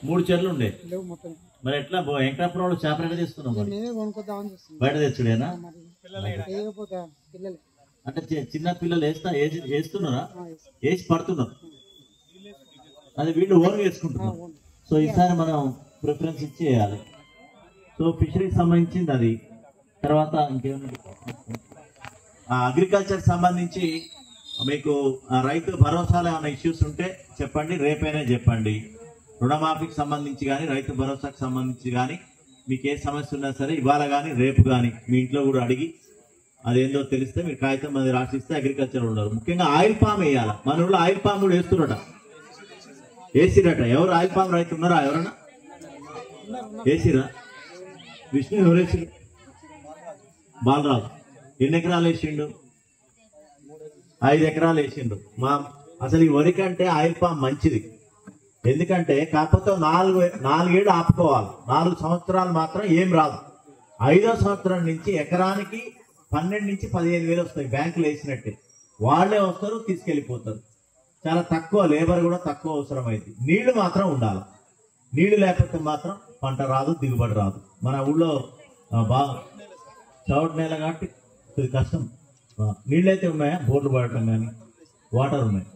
మూడు చెర్లు ఉండే మరి ఎట్లా వెంకటాపురంలో చేపలు ఎట్లా తీసుకున్నాం బయట తెచ్చుడేనా అంటే చిన్న పిల్లలు వేస్తున్నారా వేసి పడుతున్నారు అది వీళ్ళు ఓన్ వేసుకుంటున్నారు సో ఈసారి మనం ప్రిఫరెన్స్ ఇచ్చి వేయాలి సో ఫిషరీకి సంబంధించింది అది తర్వాత ఇంకేమన్నా అగ్రికల్చర్ సంబంధించి మీకు రైతు భరోసాలో ఏమైనా ఇష్యూస్ ఉంటే చెప్పండి రేపైనా చెప్పండి రుణమాఫీకి సంబంధించి కానీ రైతు భరోసాకు సంబంధించి కానీ మీకు ఏ సమస్య ఉన్నా సరే ఇవాళ కానీ రేపు కానీ మీ ఇంట్లో కూడా అడిగి అదేందో తెలిస్తే మీరు కాగితం మంది రాసిస్తే అగ్రికల్చర్ ఉండరు ముఖ్యంగా ఆయిల్ పామ్ వేయాలి మన ఊళ్ళో ఆయిల్ పామ్ కూడా వేస్తున్నట వేసిరట ఎవరు ఆయిల్ పామ్ రైతు ఉన్నారా ఎవరన్నా వేసిరా విష్ణు ఎవరు వేసిరు బాలరాజు ఎన్ని ఎకరాలు వేసిండు 5 ఎకరాలు వేసిండు అసలు ఈ వరి కంటే ఆయిల్ పామ్ మంచిది ఎందుకంటే కాకపోతే 4 ఏళ్ళు ఆపుకోవాలి 4 సంవత్సరాలు మాత్రం ఏం రాదు 5వ సంవత్సరం నుంచి ఎకరానికి 12 నుంచి 15,000 వస్తాయి బ్యాంకులు వేసినట్టే వాళ్ళే వస్తారు తీసుకెళ్లిపోతారు చాలా తక్కువ లేబర్ కూడా తక్కువ అవసరం అయింది నీళ్లు మాత్రం ఉండాలి నీళ్లు లేకపోతే మాత్రం పంట రాదు దిగుబడి రాదు మన ఊళ్ళో బాగా చౌట్ నేల కాబట్టి ఇది కష్టం నీళ్ళైతే ఉన్నాయా బోర్లు పడటం కానీ వాటర్ ఉన్నాయి